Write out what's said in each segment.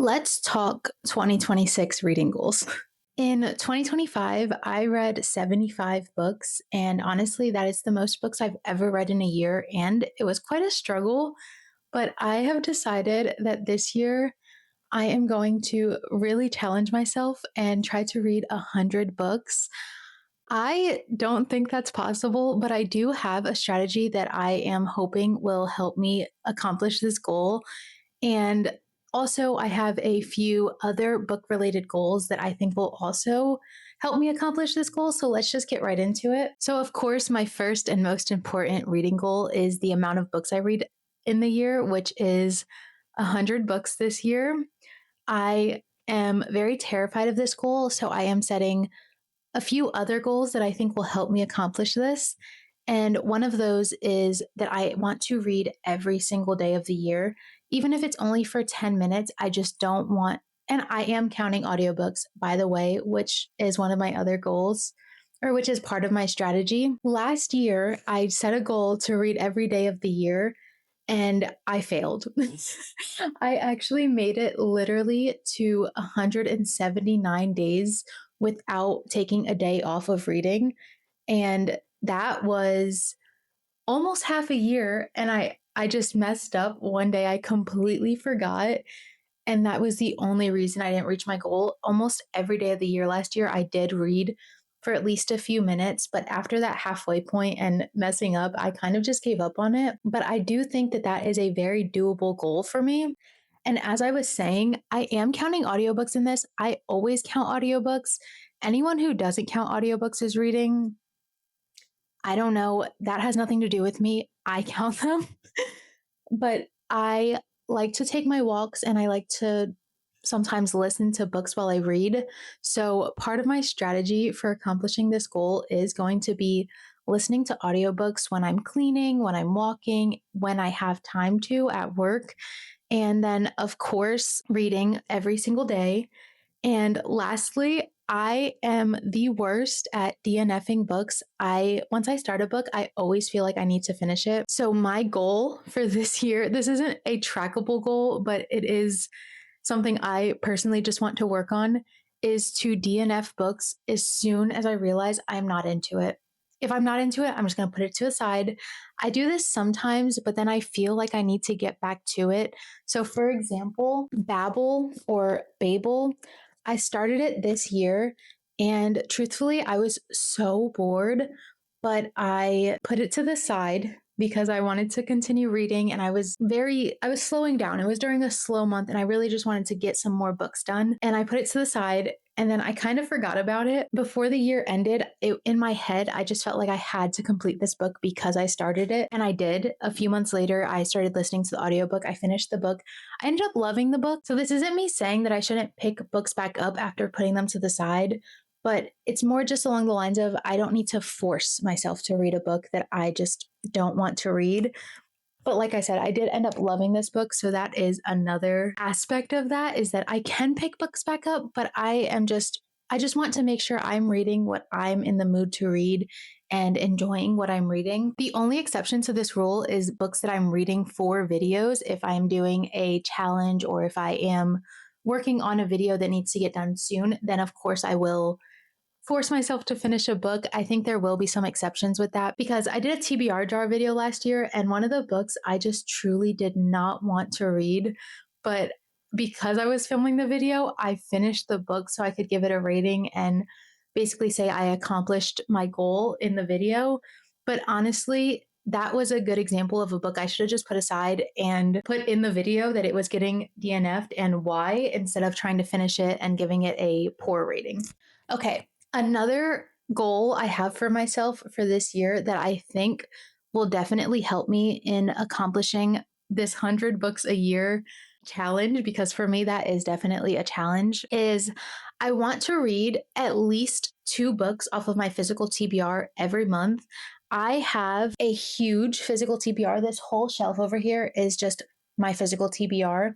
Let's talk 2026 reading goals. In 2025, I read 75 books, and honestly, that is the most books I've ever read in a year, and it was quite a struggle. But I have decided that this year I am going to really challenge myself and try to read 100 books. I don't think that's possible, but I do have a strategy that I am hoping will help me accomplish this goal. And also, I have a few other book related goals that I think will also help me accomplish this goal. So let's just get right into it. So, of course, my first and most important reading goal is the amount of books I read in the year, which is 100 books this year. I am very terrified of this goal. So, I am setting a few other goals that I think will help me accomplish this. And one of those is that I want to read every single day of the year, even if it's only for 10 minutes. I just don't want, and I am counting audiobooks, by the way, which is one of my other goals, or which is part of my strategy. Last year, I set a goal to read every day of the year, and I failed. I actually made it literally to 179 days without taking a day off of reading. And that was almost half a year. And I just messed up one day. I completely forgot. And that was the only reason I didn't reach my goal. Almost every day of the year last year, I did read for at least a few minutes. But after that halfway point and messing up, I kind of just gave up on it. But I do think that that is a very doable goal for me. And as I was saying, I am counting audiobooks in this. I always count audiobooks. Anyone who doesn't count audiobooks as reading, I don't know. That has nothing to do with me. I count them. But I like to take my walks and I like to sometimes listen to books while I read. So, part of my strategy for accomplishing this goal is going to be listening to audiobooks when I'm cleaning, when I'm walking, when I have time to at work. And then, of course, reading every single day. And lastly, I am the worst at DNFing books. Once I start a book, I always feel like I need to finish it. So my goal for this year, this isn't a trackable goal, but it is something I personally just want to work on, is to DNF books as soon as I realize I'm not into it. If I'm not into it, I'm just going to put it to the side. I do this sometimes, but then I feel like I need to get back to it. So for example, Babel or Babel, I started it this year, and truthfully, I was so bored, but I put it to the side because I wanted to continue reading and I was slowing down. It was during a slow month and I really just wanted to get some more books done. And I put it to the side and then I kind of forgot about it. Before the year ended, in my head, I just felt like I had to complete this book because I started it. And I did. A few months later, I started listening to the audiobook. I finished the book. I ended up loving the book. So this isn't me saying that I shouldn't pick books back up after putting them to the side, but it's more just along the lines of I don't need to force myself to read a book that I just don't want to read. But like I said, I did end up loving this book. So that is another aspect of that, is that I can pick books back up, but I just want to make sure I'm reading what I'm in the mood to read and enjoying what I'm reading. The only exception to this rule is books that I'm reading for videos. If I'm doing a challenge or if I am working on a video that needs to get done soon, then of course I will force myself to finish a book. I think there will be some exceptions with that because I did a TBR jar video last year, and one of the books I just truly did not want to read, but because I was filming the video, I finished the book so I could give it a rating and basically say I accomplished my goal in the video. But honestly, that was a good example of a book I should have just put aside and put in the video that it was getting DNF'd and why, instead of trying to finish it and giving it a poor rating. Okay, another goal I have for myself for this year that I think will definitely help me in accomplishing this 100 books a year challenge, because for me that is definitely a challenge, is I want to read at least 2 books off of my physical TBR every month. I have a huge physical TBR. This whole shelf over here is just my physical TBR.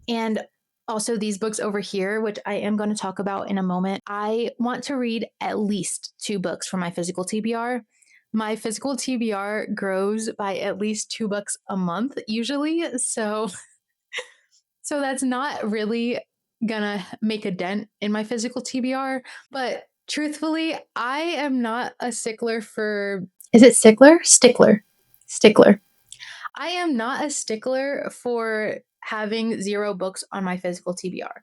And also these books over here, which I am going to talk about in a moment. I want to read at least 2 books from my physical TBR. My physical TBR grows by at least 2 books a month usually. So So that's not really gonna make a dent in my physical TBR. But truthfully, I am not a stickler for. Is it stickler? Stickler. Stickler. I am not a stickler for having 0 books on my physical TBR.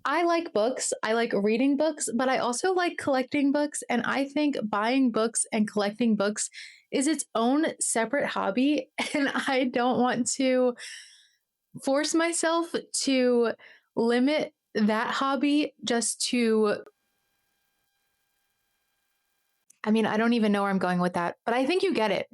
I like books. I like reading books, but I also like collecting books. And I think buying books and collecting books is its own separate hobby. And I don't want to force myself to limit that hobby just to. I mean, I don't even know where I'm going with that, but I think you get it.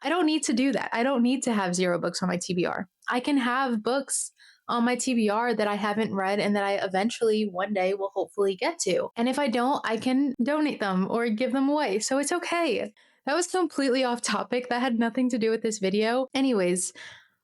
I don't need to do that. I don't need to have 0 books on my TBR. I can have books on my TBR that I haven't read and that I eventually one day will hopefully get to. And if I don't, I can donate them or give them away. So it's okay. That was completely off topic. That had nothing to do with this video. Anyways,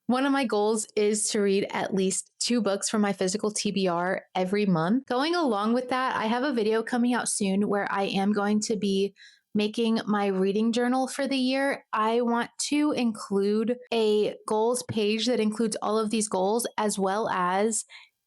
one of my goals is to read at least 2 books from my physical TBR every month. Going along with that, I have a video coming out soon where I am going to be making my reading journal for the year. I want to include a goals page that includes all of these goals, as well as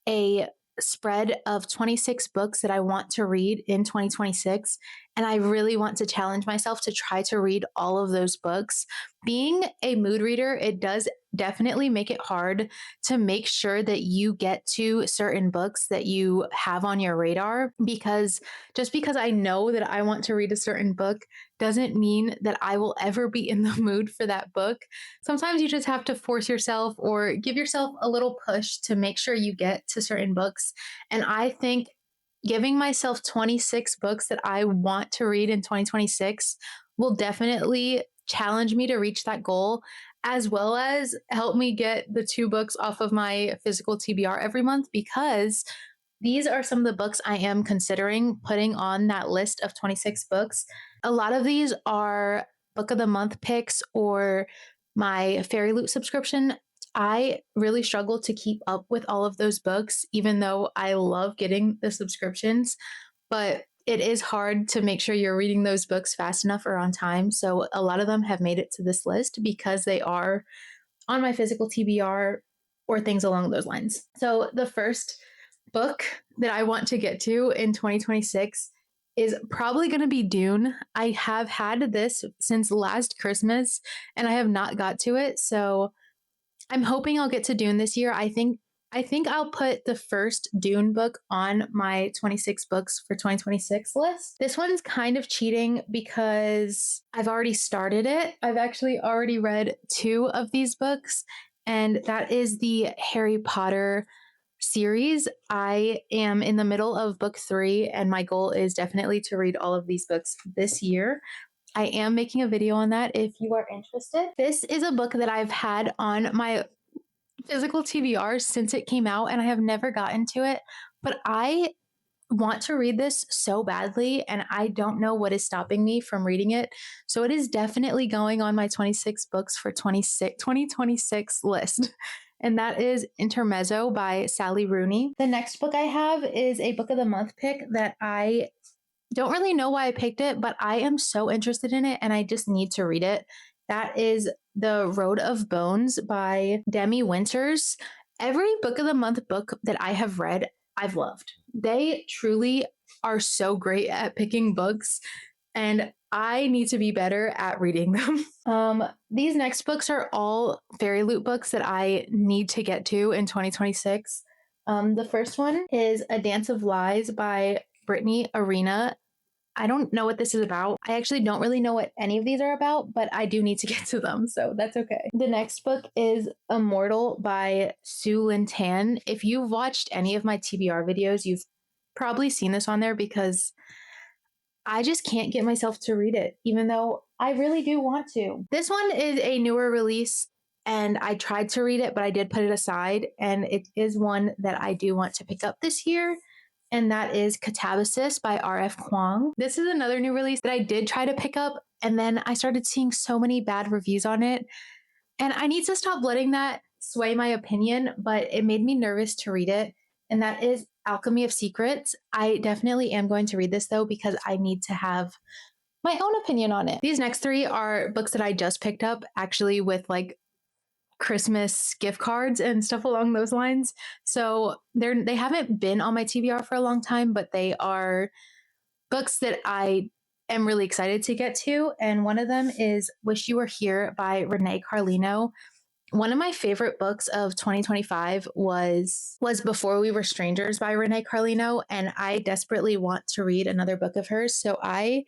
a spread of 26 books that I want to read in 2026. And I really want to challenge myself to try to read all of those books. Being a mood reader, it does definitely make it hard to make sure that you get to certain books that you have on your radar, because just because I know that I want to read a certain book doesn't mean that I will ever be in the mood for that book. Sometimes you just have to force yourself or give yourself a little push to make sure you get to certain books. And I think giving myself 26 books that I want to read in 2026 will definitely challenge me to reach that goal, as well as help me get the 2 books off of my physical TBR every month, because these are some of the books I am considering putting on that list of 26 books. A lot of these are book of the month picks or my Fairy Loot subscription. I really struggle to keep up with all of those books, even though I love getting the subscriptions. But it is hard to make sure you're reading those books fast enough or on time. So a lot of them have made it to this list because they are on my physical TBR or things along those lines. So the first book that I want to get to in 2026 is probably going to be Dune. I have had this since last Christmas and I have not got to it. So I'm hoping I'll get to Dune this year. I think I'll put the first Dune book on my 26 books for 2026 list. This one's kind of cheating because I've already started it. I've actually already read 2 of these books, and that is the Harry Potter series. I am in the middle of book 3, and my goal is definitely to read all of these books this year. I am making a video on that if you are interested. This is a book that I've had on my physical TBR since it came out, and I have never gotten to it, but I want to read this so badly, and I don't know what is stopping me from reading it. So it is definitely going on my 26 books for 2026 list. And that is Intermezzo by Sally Rooney. The next book I have is a book of the month pick that I don't really know why I picked it, but I am so interested in it and I just need to read it. That is The Road of Bones by Demi Winters. Every book of the month book that I have read, I've loved. They truly are so great at picking books, and I need to be better at reading them. These next books are all Fairy Loot books that I need to get to in 2026. The first one is A Dance of Lies by Brittany Arena. I don't know what this is about. I actually don't really know what any of these are about, but I do need to get to them, so that's okay. The next book is Immortal by Sue Lin Tan. If you've watched any of my TBR videos, you've probably seen this on there because I just can't get myself to read it, even though I really do want to. This one is a newer release, and I tried to read it, but I did put it aside, and it is one that I do want to pick up this year, and that is Catabasis by R.F. Kuang. This is another new release that I did try to pick up, and then I started seeing so many bad reviews on it, and I need to stop letting that sway my opinion, but it made me nervous to read it, and that is Alchemy of Secrets. I definitely am going to read this though because I need to have my own opinion on it. These next 3 are books that I just picked up actually with like Christmas gift cards and stuff along those lines. So they haven't been on my TBR for a long time, but they are books that I am really excited to get to. And one of them is Wish You Were Here by Renee Carlino. One of my favorite books of 2025 was Before We Were Strangers by Renee Carlino, and I desperately want to read another book of hers. So I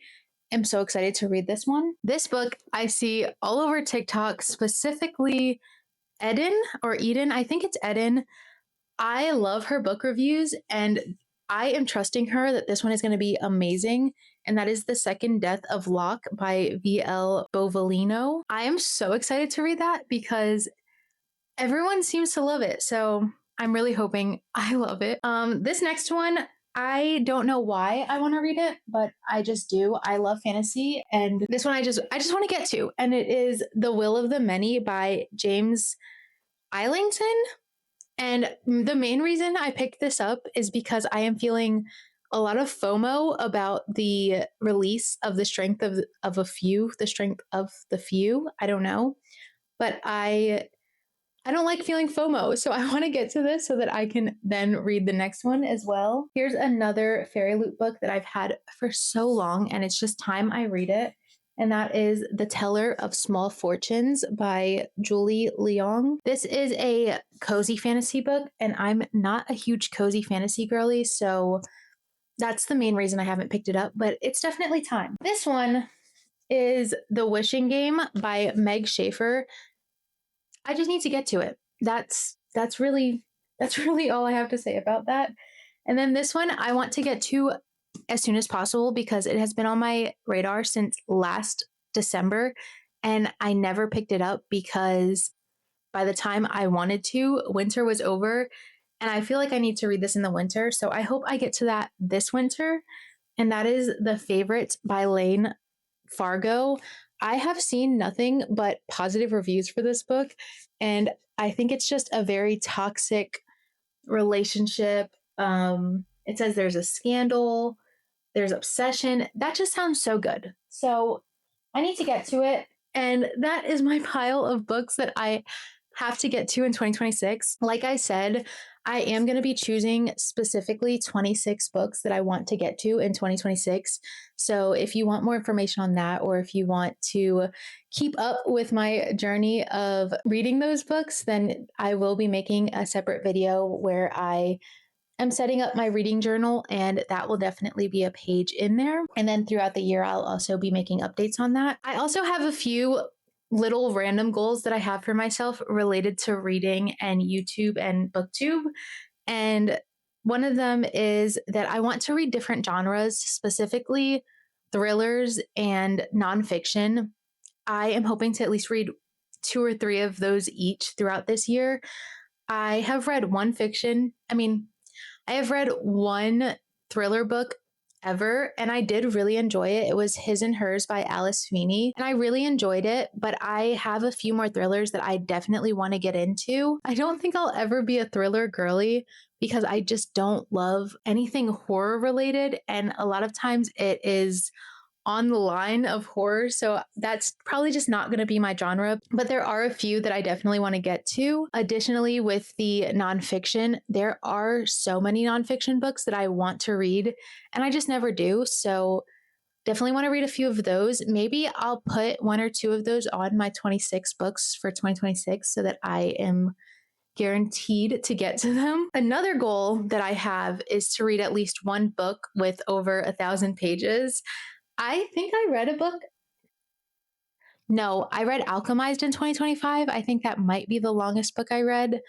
am so excited to read this one. This book I see all over TikTok, specifically Eden. I think it's Eden. I love her book reviews, and I am trusting her that this one is going to be amazing. And that is The Second Death of Locke by V.L. Bovalino. I am so excited to read that because everyone seems to love it. So I'm really hoping I love it. This next one, I don't know why I want to read it, but I just do. I love fantasy. And this one I just want to get to. And it is The Will of the Many by James Islington. And the main reason I picked this up is because I am feeling a lot of FOMO about the release of The Strength of the Few. I don't know, but I don't like feeling FOMO, so I want to get to this so that I can then read the next one as well. Here's another Fairy Loot book that I've had for so long, and it's just time I read it. And that is The Teller of Small Fortunes by Julie Leong. This is a cozy fantasy book, and I'm not a huge cozy fantasy girly, so that's the main reason I haven't picked it up, but it's definitely time. This one is The Wishing Game by Meg Schaefer. I just need to get to it. That's really all I have to say about that. And then this one I want to get to as soon as possible because it has been on my radar since last December, and I never picked it up because by the time I wanted to, winter was over, and I feel like I need to read this in the winter. So I hope I get to that this winter, and that is The Favorite by Lane Fargo. I have seen nothing but positive reviews for this book, and I think it's just a very toxic relationship. It says there's a scandal, there's obsession. That just sounds so good. So I need to get to it. And that is my pile of books that I have to get to in 2026. Like I said, I am going to be choosing specifically 26 books that I want to get to in 2026. So if you want more information on that, or if you want to keep up with my journey of reading those books, then I will be making a separate video where I am setting up my reading journal, and that will definitely be a page in there. And then throughout the year, I'll also be making updates on that. I also have a few little random goals that I have for myself related to reading and YouTube and booktube. And one of them is that I want to read different genres, specifically thrillers and nonfiction. I am hoping to at least read 2 or 3 of those each throughout this year. I have read one thriller book ever, and I did really enjoy it. It was His and Hers by Alice Feeney, and I really enjoyed it, but I have a few more thrillers that I definitely want to get into. I don't think I'll ever be a thriller girly because I just don't love anything horror related, and a lot of times it is on the line of horror, so that's probably just not going to be my genre, but there are a few that I definitely want to get to. Additionally, with the nonfiction, there are so many nonfiction books that I want to read, and I just never do, so definitely want to read a few of those. Maybe I'll put 1 or 2 of those on my 26 books for 2026 so that I am guaranteed to get to them. Another goal that I have is to read at least one book with over 1,000 pages. I think I read a book. No, I read Alchemized in 2025. I think that might be the longest book I read.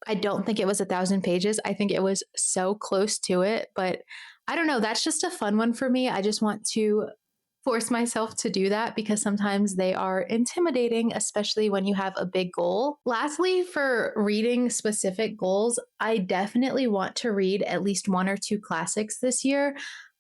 I don't think it was 1,000 pages. I think it was so close to it, but I don't know. That's just a fun one for me. I just want to force myself to do that because sometimes they are intimidating, especially when you have a big goal. Lastly, for reading specific goals, I definitely want to read at least 1 or 2 classics this year.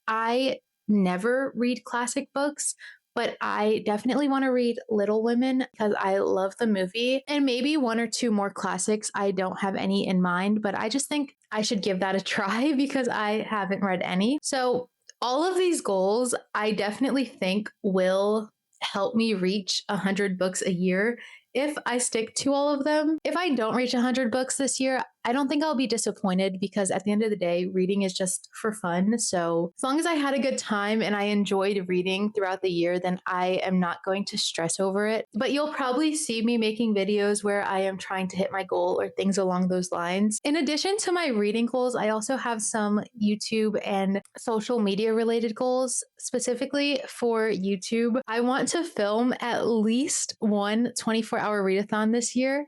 I never read classic books, but I definitely want to read Little Women because I love the movie, and maybe 1 or 2 more classics. I don't have any in mind, but I just think I should give that a try because I haven't read any. So all of these goals, I definitely think will help me reach 100 books a year. if I stick to all of them. If I don't reach 100 books this year, I don't think I'll be disappointed because at the end of the day, reading is just for fun. So as long as I had a good time and I enjoyed reading throughout the year, then I am not going to stress over it. But you'll probably see me making videos where I am trying to hit my goal or things along those lines. In addition to my reading goals, I also have some YouTube and social media related goals. Specifically for YouTube, I want to film at least one 24-hour readathon this year.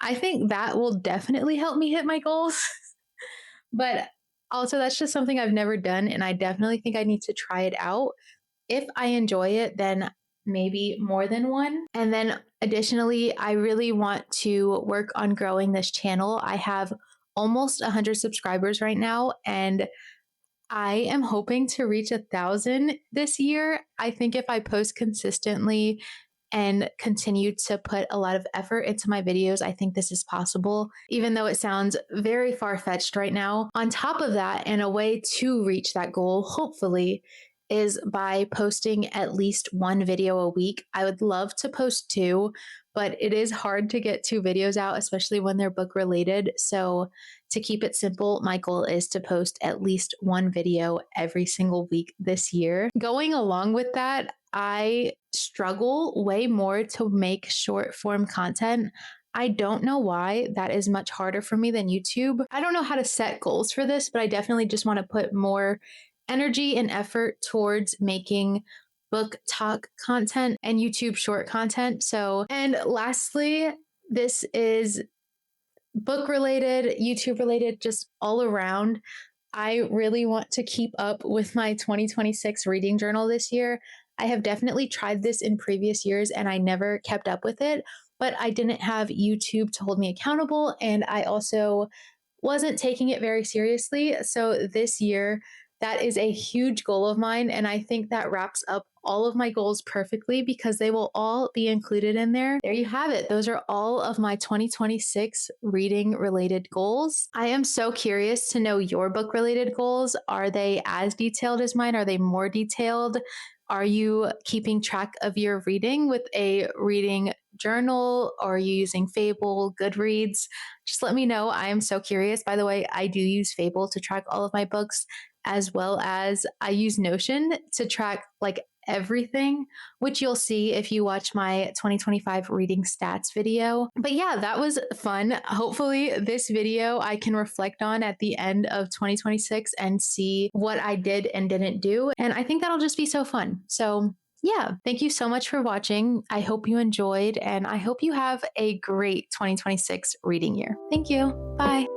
I think that will definitely help me hit my goals. But also, that's just something I've never done, and I definitely think I need to try it out. If I enjoy it, then maybe more than one. And then additionally, I really want to work on growing this channel. I have almost 100 subscribers right now, and I am hoping to reach 1,000 this year. I think if I post consistently and continue to put a lot of effort into my videos, I think this is possible, even though it sounds very far fetched right now. On top of that, and a way to reach that goal, hopefully, is by posting at least one video a week. I would love to post two, but it is hard to get two videos out, especially when they're book related. So, to keep it simple, my goal is to post at least one video every single week this year. Going along with that, I struggle way more to make short form content. I don't know why that is much harder for me than YouTube. I don't know how to set goals for this, but I definitely just want to put more energy and effort towards making book talk content and YouTube short content. So, and lastly, this is book related, YouTube related, just all around. I really want to keep up with my 2026 reading journal this year. I have definitely tried this in previous years and I never kept up with it, but I didn't have YouTube to hold me accountable. And I also wasn't taking it very seriously. So this year, that is a huge goal of mine. And I think that wraps up all of my goals perfectly because they will all be included in there. There you have it. Those are all of my 2026 reading related goals. I am so curious to know your book related goals. Are they as detailed as mine? Are they more detailed? Are you keeping track of your reading with a reading journal? Or are you using Fable, Goodreads? Just let me know. I am so curious. By the way, I do use Fable to track all of my books, as well as I use Notion to track like everything, which you'll see if you watch my 2025 reading stats video. But yeah, that was fun. Hopefully, this video I can reflect on at the end of 2026 and see what I did and didn't do. And I think that'll just be so fun. So, yeah, thank you so much for watching. I hope you enjoyed, and I hope you have a great 2026 reading year. Thank you. Bye.